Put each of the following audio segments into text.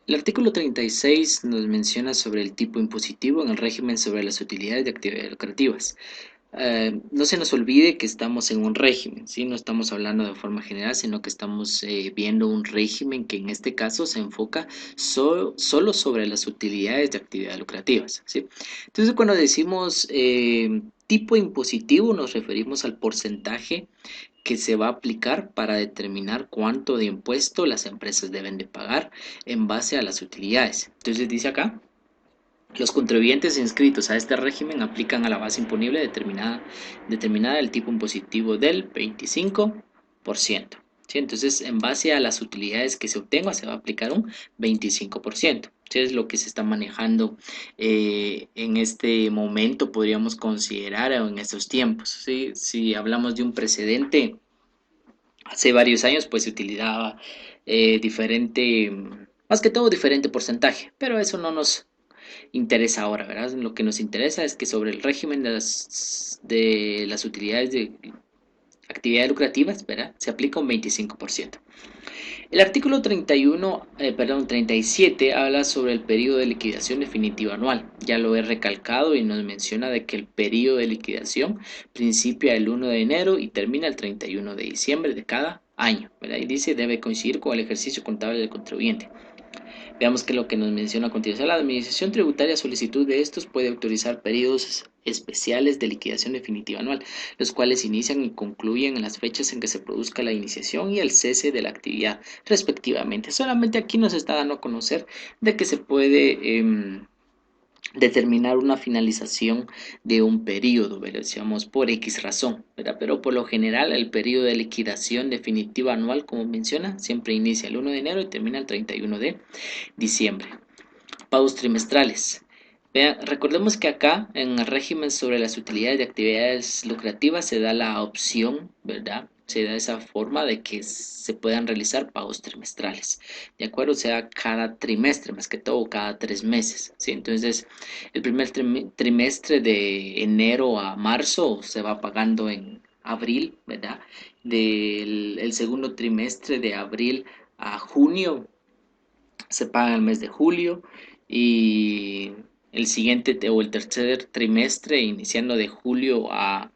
El artículo 36 nos menciona sobre el tipo impositivo en el régimen sobre las utilidades de actividades lucrativas. No se nos olvide que estamos en un régimen, ¿sí? No estamos hablando de forma general, sino que estamos viendo un régimen que en este caso se enfoca solo sobre las utilidades de actividades lucrativas, ¿sí? Entonces, cuando decimos tipo impositivo, nos referimos al porcentaje que se va a aplicar para determinar cuánto de impuesto las empresas deben de pagar en base a las utilidades. Entonces dice acá, los contribuyentes inscritos a este régimen aplican a la base imponible determinada el tipo impositivo del 25%. ¿Sí? Entonces, en base a las utilidades que se obtengan, se va a aplicar un 25%. ¿Sí? Es lo que se está manejando en este momento, podríamos considerar, o en estos tiempos. ¿Sí? Si hablamos de un precedente, hace varios años pues se utilizaba diferente, más que todo diferente porcentaje, pero eso no nos interesa ahora, ¿verdad? Lo que nos interesa es que sobre el régimen de las utilidades de actividades lucrativas, ¿verdad? Se aplica un 25%. El artículo 37 habla sobre el periodo de liquidación definitiva anual. Ya lo he recalcado y nos menciona de que el periodo de liquidación principia el 1 de enero y termina el 31 de diciembre de cada año, ¿verdad? Y dice debe coincidir con el ejercicio contable del contribuyente. Veamos qué es lo que nos menciona a continuación. La Administración Tributaria, a solicitud de estos, puede autorizar periodos especiales de liquidación definitiva anual, los cuales inician y concluyen en las fechas en que se produzca la iniciación y el cese de la actividad, respectivamente. Solamente aquí nos está dando a conocer de que se puede determinar una finalización de un periodo, ¿verdad? Decíamos por X razón, ¿verdad? Pero por lo general el periodo de liquidación definitiva anual, como menciona, siempre inicia el 1 de enero y termina el 31 de diciembre. Pagos trimestrales. Vean, recordemos que acá en el régimen sobre las utilidades de actividades lucrativas se da la opción, ¿verdad? Se da esa forma de que se puedan realizar pagos trimestrales, ¿de acuerdo? O sea, cada trimestre, más que todo, cada 3 meses, ¿sí? Entonces, el primer trimestre de enero a marzo se va pagando en abril, ¿verdad? El segundo trimestre de abril a junio se paga el mes de julio y el siguiente o el tercer trimestre, iniciando de julio a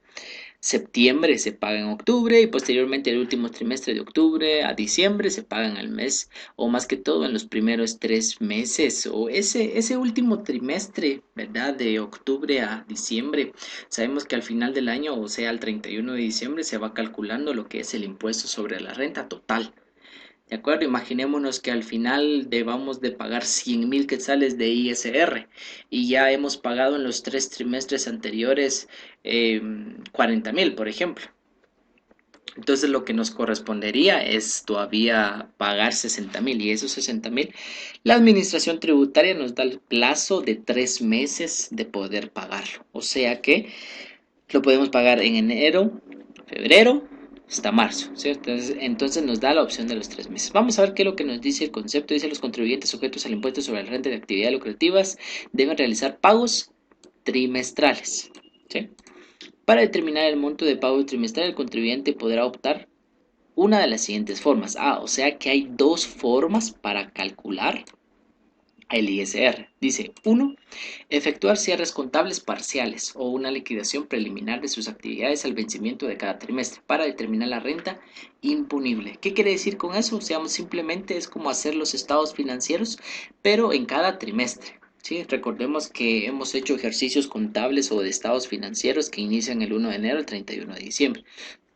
septiembre, se paga en octubre y posteriormente el último trimestre de octubre a diciembre se paga en el mes o más que todo en los primeros 3 meses o ese último trimestre, ¿verdad? De octubre a diciembre. Sabemos que al final del año, o sea, al 31 de diciembre, se va calculando lo que es el impuesto sobre la renta total. ¿De acuerdo? Imaginémonos que al final debamos de pagar 100.000 quetzales de ISR y ya hemos pagado en los 3 trimestres anteriores 40.000, por ejemplo. Entonces lo que nos correspondería es todavía pagar 60.000 y esos 60.000, la administración tributaria nos da el plazo de 3 meses de poder pagarlo. O sea que lo podemos pagar en enero, febrero, hasta marzo, ¿cierto? Entonces nos da la opción de los 3 meses. Vamos a ver qué es lo que nos dice el concepto. Dice los contribuyentes sujetos al impuesto sobre la renta de actividades lucrativas deben realizar pagos trimestrales, ¿sí? Para determinar el monto de pago trimestral, el contribuyente podrá optar una de las siguientes formas. O sea que hay dos formas para calcular el ISR. Dice, 1. Efectuar cierres contables parciales o una liquidación preliminar de sus actividades al vencimiento de cada trimestre para determinar la renta imponible. ¿Qué quiere decir con eso? O sea, simplemente es como hacer los estados financieros, pero en cada trimestre. ¿Sí? Recordemos que hemos hecho ejercicios contables o de estados financieros que inician el 1 de enero al 31 de diciembre.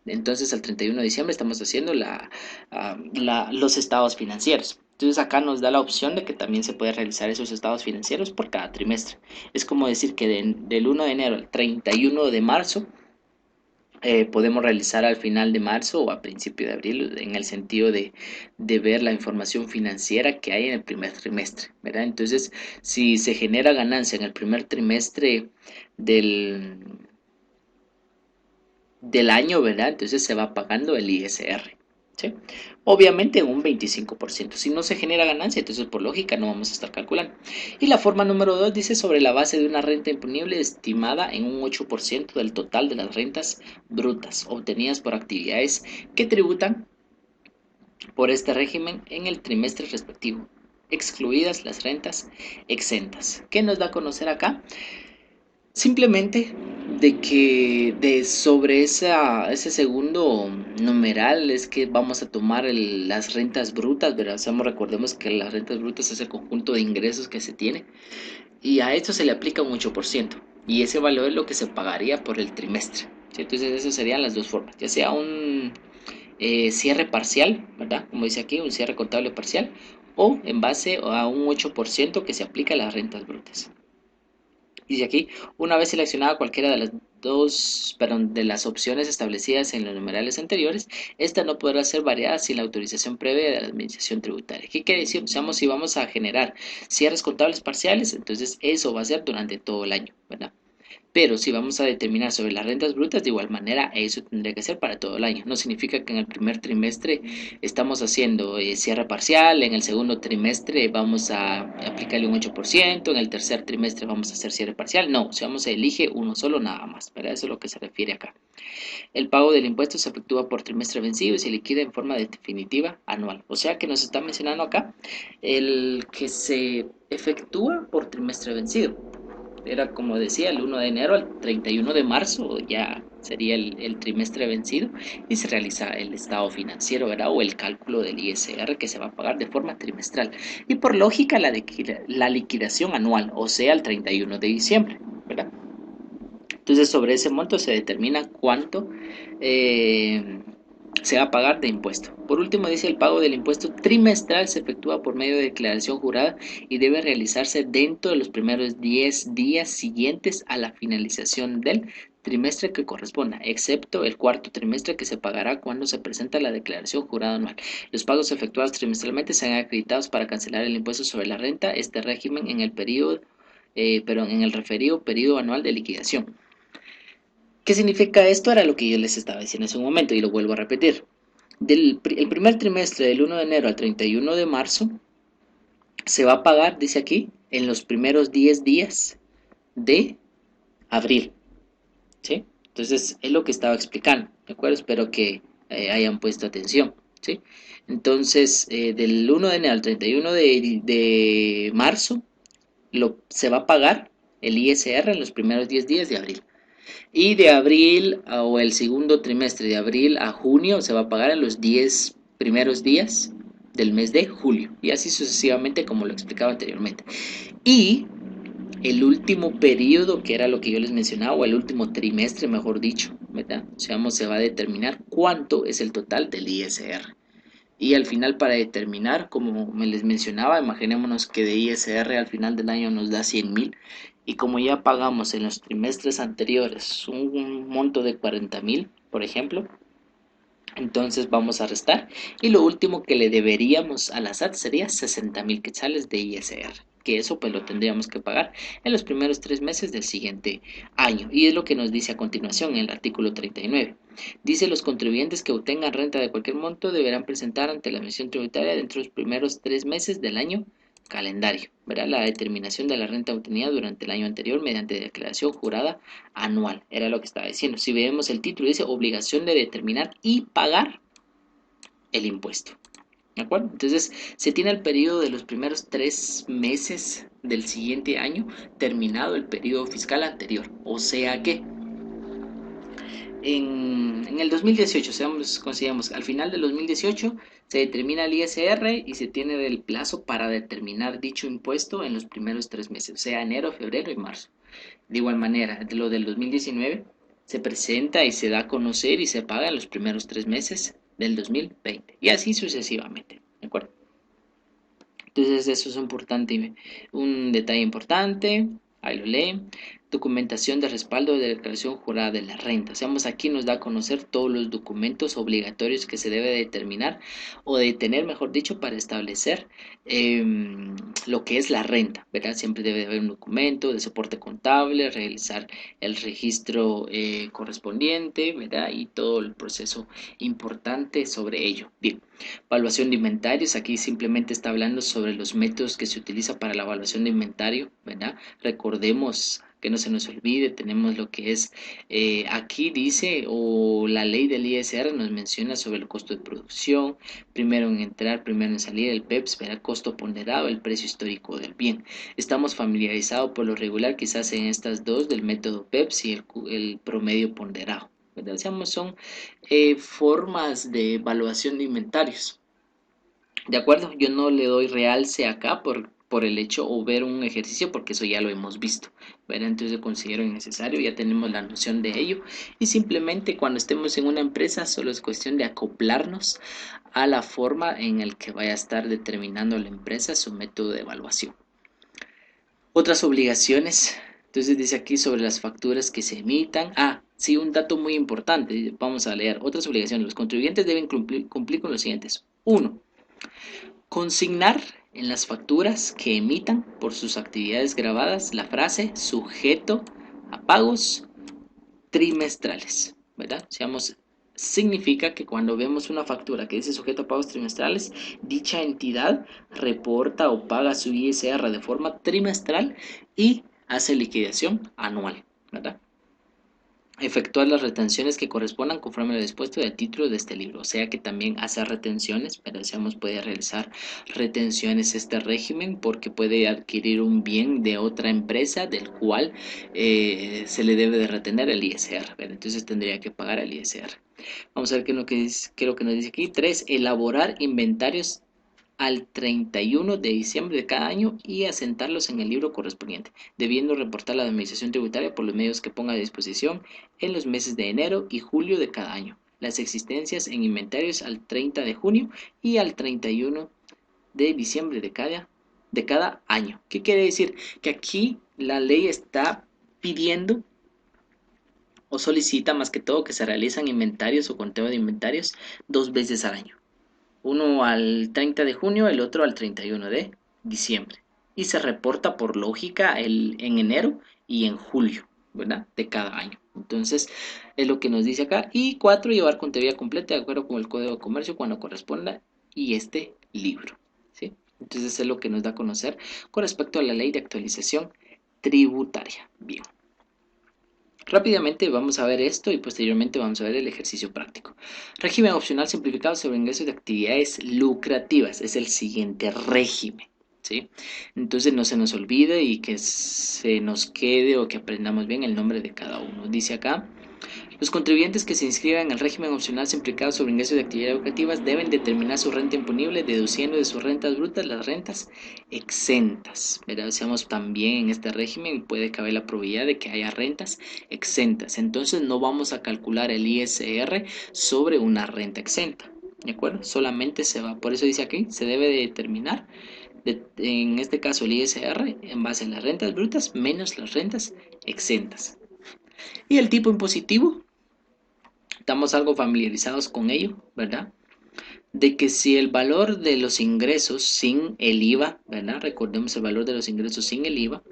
Entonces, al 31 de diciembre estamos haciendo los estados financieros. Entonces, acá nos da la opción de que también se puede realizar esos estados financieros por cada trimestre. Es como decir que del 1 de enero al 31 de marzo podemos realizar al final de marzo o a principio de abril, en el sentido de ver la información financiera que hay en el primer trimestre, ¿verdad? Entonces, si se genera ganancia en el primer trimestre del, del año, ¿verdad? Entonces se va pagando el ISR, ¿sí? Obviamente un 25%. Si no se genera ganancia, entonces por lógica no vamos a estar calculando. Y la forma número 2 dice sobre la base de una renta imponible estimada en un 8% del total de las rentas brutas obtenidas por actividades que tributan por este régimen en el trimestre respectivo. excluidas las rentas exentas. ¿Qué nos da a conocer acá? Simplemente de que sobre ese segundo numeral es que vamos a tomar las rentas brutas, ¿verdad? Recordemos que las rentas brutas es el conjunto de ingresos que se tiene y a esto se le aplica un 8% y ese valor es lo que se pagaría por el trimestre, ¿sí? Entonces esas serían las dos formas, ya sea un cierre parcial, ¿verdad? Como dice aquí, un cierre contable parcial o en base a un 8% que se aplica a las rentas brutas. Dice aquí, una vez seleccionada cualquiera de las de las opciones establecidas en los numerales anteriores, esta no podrá ser variada sin la autorización previa de la Administración Tributaria. ¿Qué quiere decir? Si vamos a generar cierres contables parciales, entonces eso va a ser durante todo el año, ¿verdad? Pero si vamos a determinar sobre las rentas brutas, de igual manera, eso tendría que ser para todo el año. No significa que en el primer trimestre estamos haciendo cierre parcial, en el segundo trimestre vamos a aplicarle un 8%, en el tercer trimestre vamos a hacer cierre parcial. No, si vamos a elige uno solo nada más, ¿verdad? Eso es lo que se refiere acá. El pago del impuesto se efectúa por trimestre vencido y se liquida en forma definitiva anual. O sea que nos está mencionando acá el que se efectúa por trimestre vencido. Era como decía, el 1 de enero al 31 de marzo ya sería el trimestre vencido y se realiza el estado financiero, ¿verdad? O el cálculo del ISR que se va a pagar de forma trimestral. Y por lógica la liquidación anual, o sea, el 31 de diciembre, ¿verdad? Entonces sobre ese monto se determina cuánto se va a pagar de impuesto. Por último dice el pago del impuesto trimestral se efectúa por medio de declaración jurada y debe realizarse dentro de los primeros 10 días siguientes a la finalización del trimestre que corresponda, excepto el cuarto trimestre que se pagará cuando se presenta la declaración jurada anual. Los pagos efectuados trimestralmente serán acreditados para cancelar el impuesto sobre la renta, este régimen en el periodo, en el referido periodo anual de liquidación. ¿Qué significa esto? Era lo que yo les estaba diciendo hace un momento y lo vuelvo a repetir. El primer trimestre del 1 de enero al 31 de marzo se va a pagar, dice aquí, en los primeros 10 días de abril, ¿sí? Entonces es lo que estaba explicando, ¿de acuerdo? Espero que hayan puesto atención, ¿sí? Entonces del 1 de enero al 31 de marzo se va a pagar el ISR en los primeros 10 días de abril. Y de abril o el segundo trimestre de abril a junio se va a pagar en los 10 primeros días del mes de julio. Y así sucesivamente como lo explicaba anteriormente. Y el último periodo, que era lo que yo les mencionaba, o el último trimestre, mejor dicho, ¿verdad? O sea, se va a determinar cuánto es el total del ISR. Y al final para determinar, como me les mencionaba, imaginémonos que de ISR al final del año nos da 100.000 y como ya pagamos en los trimestres anteriores un monto de 40.000, por ejemplo, entonces vamos a restar y lo último que le deberíamos a la SAT sería 60.000 quetzales de ISR, que eso pues lo tendríamos que pagar en los primeros 3 meses del siguiente año. Y es lo que nos dice a continuación en el artículo 39. Dice los contribuyentes que obtengan renta de cualquier monto deberán presentar ante la Administración Tributaria dentro de los primeros 3 meses del año calendario, ¿verdad? La determinación de la renta obtenida durante el año anterior mediante declaración jurada anual, era lo que estaba diciendo. Si vemos el título, dice obligación de determinar y pagar el impuesto, ¿de acuerdo? Entonces, se tiene el periodo de los primeros 3 meses del siguiente año terminado el periodo fiscal anterior, o sea que en el 2018, consideramos al final del 2018 se determina el ISR y se tiene el plazo para determinar dicho impuesto en los primeros 3 meses, o sea, enero, febrero y marzo. De igual manera, de lo del 2019 se presenta y se da a conocer y se paga en los primeros 3 meses del 2020 y así sucesivamente, ¿de acuerdo? Entonces eso es un detalle importante, ahí lo leen. Documentación de respaldo de declaración jurada de la renta. O sea, aquí nos da a conocer todos los documentos obligatorios que se debe determinar o de tener, mejor dicho, para establecer lo que es la renta, ¿verdad? Siempre debe haber un documento de soporte contable, realizar el registro correspondiente, ¿verdad? Y todo el proceso importante sobre ello. Bien. Evaluación de inventarios, aquí simplemente está hablando sobre los métodos que se utiliza para la evaluación de inventario, ¿verdad? Recordemos que no se nos olvide, tenemos lo que es, aquí dice, o la ley del ISR nos menciona sobre el costo de producción, primero en entrar, primero en salir, el PEPS, verá costo ponderado, el precio histórico del bien. Estamos familiarizados por lo regular quizás en estas dos del método PEPS y el promedio ponderado. ¿Verdad? Son formas de evaluación de inventarios. ¿De acuerdo? Yo no le doy realce acá por el hecho o ver un ejercicio porque eso ya lo hemos visto. ¿Verdad? Entonces considero innecesario, ya tenemos la noción de ello y simplemente cuando estemos en una empresa solo es cuestión de acoplarnos a la forma en el que vaya a estar determinando la empresa su método de evaluación. Otras obligaciones, entonces dice aquí sobre las facturas que se emitan. Sí, un dato muy importante, vamos a leer. Otras obligaciones, los contribuyentes deben cumplir con los siguientes. 1. Consignar en las facturas que emitan por sus actividades grabadas la frase sujeto a pagos trimestrales, ¿verdad? Significa que cuando vemos una factura que dice sujeto a pagos trimestrales, dicha entidad reporta o paga su ISR de forma trimestral y hace liquidación anual, ¿verdad? Efectuar las retenciones que correspondan conforme a lo dispuesto del título de este libro, o sea que también hace retenciones, pero decíamos puede realizar retenciones este régimen porque puede adquirir un bien de otra empresa del cual se le debe de retener el ISR, ¿verdad? Entonces tendría que pagar el ISR. Vamos a ver qué es lo que nos dice aquí. 3. Elaborar inventarios al 31 de diciembre de cada año y asentarlos en el libro correspondiente, debiendo reportar la administración tributaria por los medios que ponga a disposición en los meses de enero y julio de cada año. Las existencias en inventarios al 30 de junio y al 31 de diciembre de cada año. ¿Qué quiere decir? Que aquí la ley está pidiendo o solicita más que todo que se realizan inventarios o conteo de inventarios 2 veces al año. Uno al 30 de junio, el otro al 31 de diciembre. Y se reporta por lógica en enero y en julio, ¿verdad? De cada año. Entonces, es lo que nos dice acá. Y 4, llevar contabilidad completa de acuerdo con el Código de Comercio cuando corresponda y este libro, ¿sí? Entonces, es lo que nos da a conocer con respecto a la ley de actualización tributaria. Bien. Rápidamente vamos a ver esto y posteriormente vamos a ver el ejercicio práctico. Régimen opcional simplificado sobre ingresos de actividades lucrativas. Es el siguiente régimen, ¿sí? Entonces no se nos olvide y que se nos quede o que aprendamos bien el nombre de cada uno. Dice acá, los contribuyentes que se inscriban en el régimen opcional simplificado sobre ingresos de actividades educativas deben determinar su renta imponible deduciendo de sus rentas brutas las rentas exentas. ¿Verdad? Decíamos también en este régimen puede caber la probabilidad de que haya rentas exentas. Entonces no vamos a calcular el ISR sobre una renta exenta. ¿De acuerdo? Solamente se va, por eso dice aquí, se debe de determinar en este caso el ISR en base a las rentas brutas menos las rentas exentas. Y el tipo impositivo, estamos algo familiarizados con ello, ¿verdad? De que si el valor de los ingresos sin el IVA, ¿verdad? Recordemos el valor de los ingresos sin el IVA,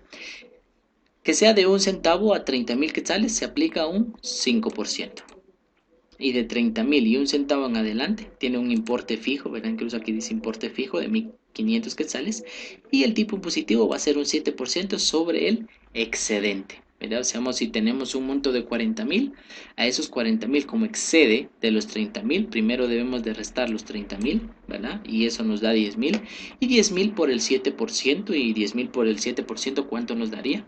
que sea de 1 centavo a 30.000 quetzales, se aplica un 5%. Y de 30.000 y 1 centavo en adelante, tiene un importe fijo, ¿verdad? Incluso aquí dice importe fijo de 1.500 quetzales. Y el tipo impositivo va a ser un 7% sobre el excedente. ¿Verdad? O sea, si tenemos un monto de 40.000, a esos 40.000 como excede de los 30.000, primero debemos de restar los 30.000, ¿verdad? Y eso nos da 10.000. Y 10.000 por el 7% y 10.000 por el 7%, ¿cuánto nos daría?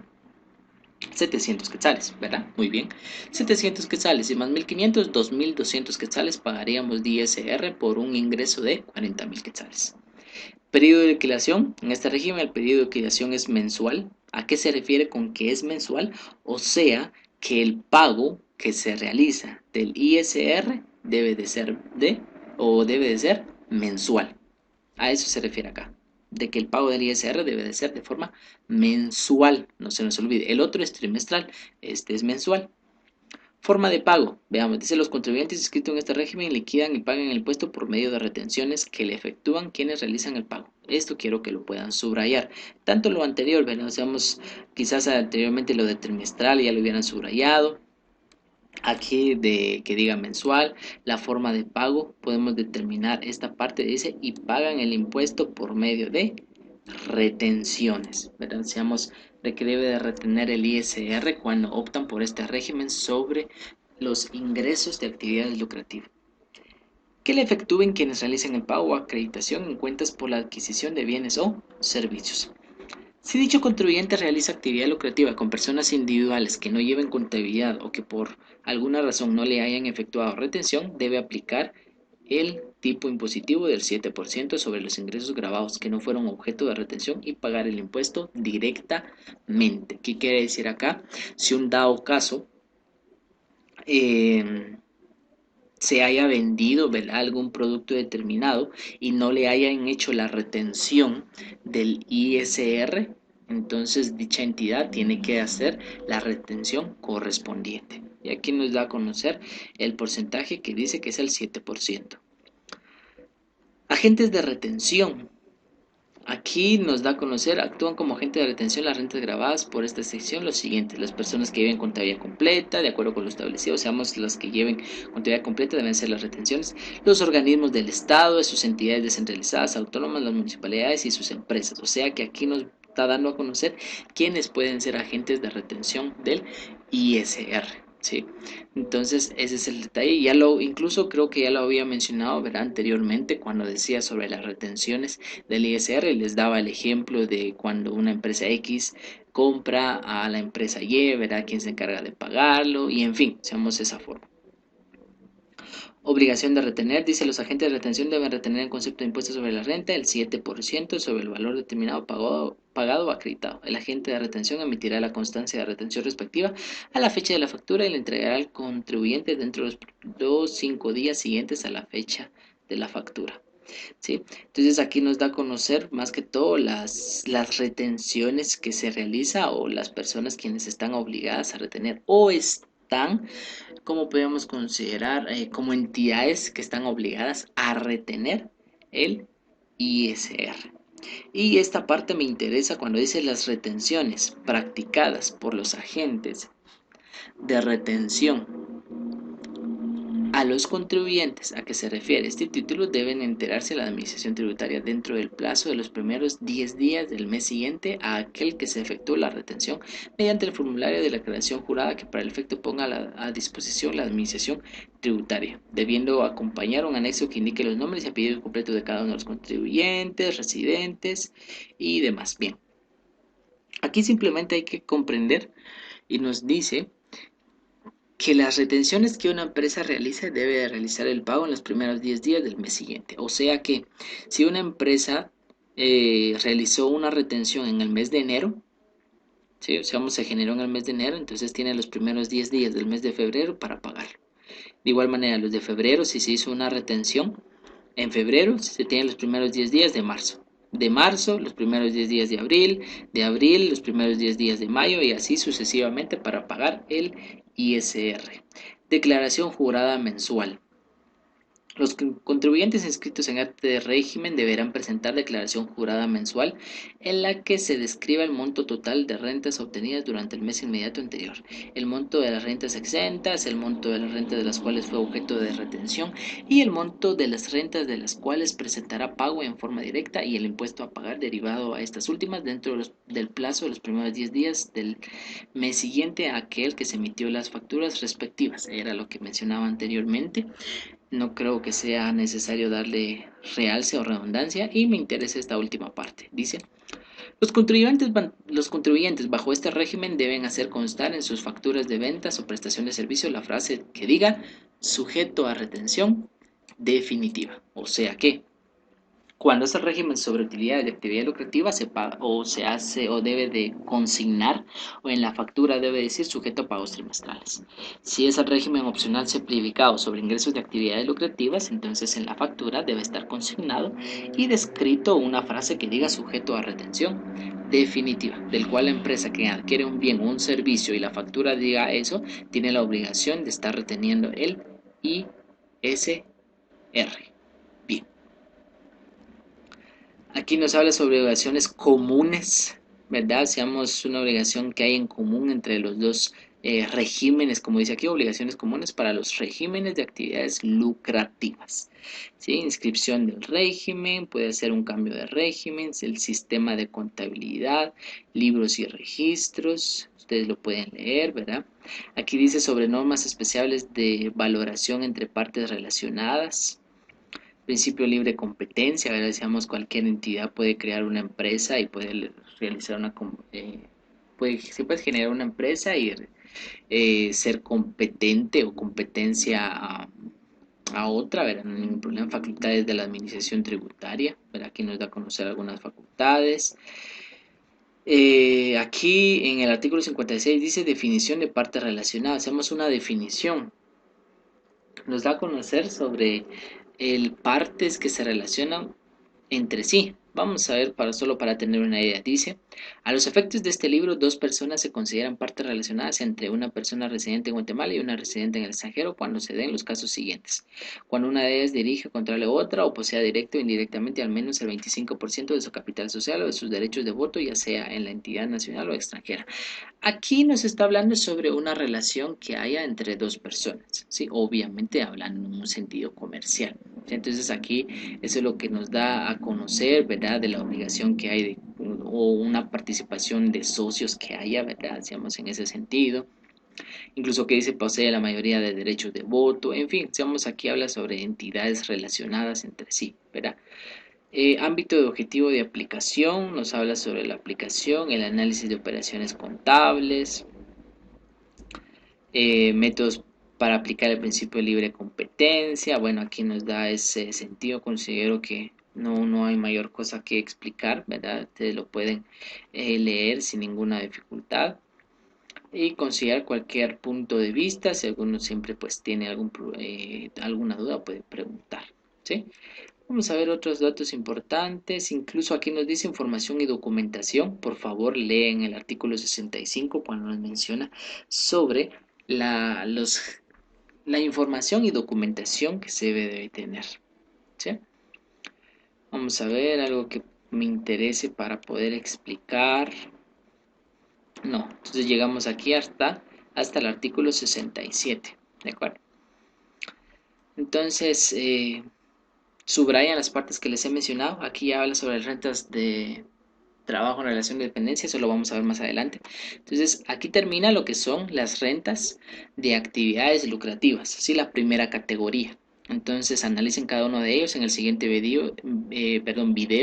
700 quetzales, ¿verdad? Muy bien. 700 quetzales y más 1.500, 2.200 quetzales pagaríamos de ISR por un ingreso de 40.000 quetzales. Periodo de liquidación. En este régimen el periodo de liquidación es mensual. ¿A qué se refiere con que es mensual? O sea, que el pago que se realiza del ISR debe de ser mensual. A eso se refiere acá, de que el pago del ISR debe de ser de forma mensual, no se nos olvide. El otro es trimestral, este es mensual. Forma de pago, veamos, dice los contribuyentes inscritos en este régimen liquidan y pagan el impuesto por medio de retenciones que le efectúan quienes realizan el pago. Esto quiero que lo puedan subrayar. Tanto lo anterior, veamos, quizás anteriormente lo de trimestral ya lo hubieran subrayado. Aquí de que diga mensual, la forma de pago, podemos determinar esta parte, dice, y pagan el impuesto por medio de retenciones, ¿verdad? Seamos de que debe de retener el ISR cuando optan por este régimen sobre los ingresos de actividades lucrativas, que le efectúen quienes realicen el pago o acreditación en cuentas por la adquisición de bienes o servicios. Si dicho contribuyente realiza actividad lucrativa con personas individuales que no lleven contabilidad o que por alguna razón no le hayan efectuado retención, debe aplicar el tipo impositivo del 7% sobre los ingresos grabados que no fueron objeto de retención y pagar el impuesto directamente. ¿Qué quiere decir acá? Si un dado caso eh, se haya vendido, ¿verdad?, algún producto determinado y no le hayan hecho la retención del ISR, entonces dicha entidad tiene que hacer la retención correspondiente. Y aquí nos da a conocer el porcentaje que dice que es el 7%. Agentes de retención. Aquí nos da a conocer, actúan como agente de retención las rentas grabadas por esta sección los siguientes: las personas que lleven contabilidad completa, de acuerdo con lo establecido, seamos las que lleven contabilidad completa deben ser las retenciones, los organismos del Estado, de sus entidades descentralizadas, autónomas, las municipalidades y sus empresas. O sea que aquí nos está dando a conocer quiénes pueden ser agentes de retención del ISR. ¿Sí? Entonces ese es el detalle. Incluso creo que ya lo había mencionado, ¿verdad?, anteriormente cuando decía sobre las retenciones del ISR, les daba el ejemplo de cuando una empresa X compra a la empresa Y, ¿verdad?, quién se encarga de pagarlo y en fin, seamos esa forma. Obligación de retener, dice: los agentes de retención deben retener en concepto de impuesto sobre la renta el 7% sobre el valor determinado pagado o acreditado. El agente de retención emitirá la constancia de retención respectiva a la fecha de la factura y la entregará al contribuyente dentro de los 5 días siguientes a la fecha de la factura. ¿Sí? Entonces aquí nos da a conocer más que todo las retenciones que se realiza o las personas quienes están obligadas a retener o están, como podemos considerar, como entidades que están obligadas a retener el ISR. Y esta parte me interesa cuando dice las retenciones practicadas por los agentes de retención a los contribuyentes a que se refiere este título deben enterarse a la Administración Tributaria dentro del plazo de los primeros 10 días del mes siguiente a aquel que se efectuó la retención mediante el formulario de la declaración jurada que para el efecto ponga a disposición la Administración Tributaria, debiendo acompañar un anexo que indique los nombres y apellidos completos de cada uno de los contribuyentes, residentes y demás. Bien, aquí simplemente hay que comprender y nos dice que las retenciones que una empresa realiza debe de realizar el pago en los primeros 10 días del mes siguiente. O sea que si una empresa realizó una retención en el mes de enero, ¿sí?, o sea, se generó en el mes de enero, entonces tiene los primeros 10 días del mes de febrero para pagarlo. De igual manera, los de febrero, si se hizo una retención en febrero, se tienen los primeros 10 días de marzo, los primeros 10 días de abril, los primeros 10 días de mayo y así sucesivamente para pagar el ISR. Declaración jurada mensual. Los contribuyentes inscritos en acta de régimen deberán presentar declaración jurada mensual en la que se describa el monto total de rentas obtenidas durante el mes inmediato anterior, el monto de las rentas exentas, el monto de las rentas de las cuales fue objeto de retención y el monto de las rentas de las cuales presentará pago en forma directa y el impuesto a pagar derivado a estas últimas dentro del plazo de los primeros 10 días del mes siguiente a aquel que se emitió las facturas respectivas. Era lo que mencionaba anteriormente. No creo que sea necesario darle realce o redundancia y me interesa esta última parte. Dice: los contribuyentes bajo este régimen deben hacer constar en sus facturas de ventas o prestación de servicio la frase que diga sujeto a retención definitiva. O sea que cuando es el régimen sobre utilidades de actividad lucrativa se paga o se hace o debe de consignar o en la factura debe decir sujeto a pagos trimestrales. Si es el régimen opcional simplificado sobre ingresos de actividades lucrativas, entonces en la factura debe estar consignado y descrito una frase que diga sujeto a retención definitiva, del cual la empresa que adquiere un bien o un servicio y la factura diga eso, tiene la obligación de estar reteniendo el ISR. Bien. Aquí nos habla sobre obligaciones comunes, ¿verdad? Seamos una obligación que hay en común entre los dos regímenes, como dice aquí, obligaciones comunes para los regímenes de actividades lucrativas. ¿Sí? Inscripción del régimen, puede ser un cambio de régimen, el sistema de contabilidad, libros y registros, ustedes lo pueden leer, ¿verdad? Aquí dice sobre normas especiales de valoración entre partes relacionadas. Principio libre competencia, ¿verdad? Decíamos, cualquier entidad puede crear una empresa y puede realizar se puede generar una empresa y ser competente o competencia a otra, ¿verdad? No hay ningún problema. Facultades de la administración tributaria, ¿verdad? Aquí nos da a conocer algunas facultades. Aquí en el artículo 56 dice definición de partes relacionadas. Hacemos una definición. Nos da a conocer sobre el partes que se relacionan entre sí. Vamos a ver solo para tener una idea. Dice, a los efectos de este libro, dos personas se consideran partes relacionadas entre una persona residente en Guatemala y una residente en el extranjero cuando se den los casos siguientes. Cuando una de ellas dirige, controla otra o posea directo o indirectamente al menos el 25% de su capital social o de sus derechos de voto, ya sea en la entidad nacional o extranjera. Aquí nos está hablando sobre una relación que haya entre dos personas, ¿sí? Obviamente hablando en un sentido comercial. ¿Sí? Entonces aquí eso es lo que nos da a conocer, ¿verdad? De la obligación que hay o una participación de socios que haya, ¿verdad? Digamos en ese sentido. Incluso que dice posee la mayoría de derechos de voto. En fin, digamos aquí habla sobre entidades relacionadas entre sí, ¿verdad? Ámbito de objetivo de aplicación, nos habla sobre la aplicación, el análisis de operaciones contables, métodos para aplicar el principio de libre competencia. Bueno, aquí nos da ese sentido, considero que no hay mayor cosa que explicar, ¿verdad? Ustedes lo pueden leer sin ninguna dificultad y considerar cualquier punto de vista. Si alguno siempre pues tiene alguna duda, puede preguntar, ¿sí? Vamos a ver otros datos importantes. Incluso aquí nos dice información y documentación. Por favor, leen el artículo 65 cuando nos menciona sobre la información y documentación que se debe tener. ¿Sí? Vamos a ver algo que me interese para poder explicar. No, entonces llegamos aquí hasta el artículo 67. ¿De acuerdo? Entonces, subrayan las partes que les he mencionado. Aquí ya habla sobre rentas de trabajo en relación de dependencia, eso lo vamos a ver más adelante. Entonces, aquí termina lo que son las rentas de actividades lucrativas, así la primera categoría. Entonces, analicen cada uno de ellos en el siguiente video,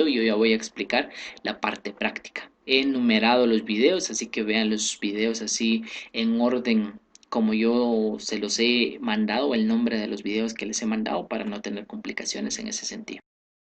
yo ya voy a explicar la parte práctica. He enumerado los videos, así que vean los videos así en orden como yo se los he mandado, el nombre de los videos que les he mandado para no tener complicaciones en ese sentido.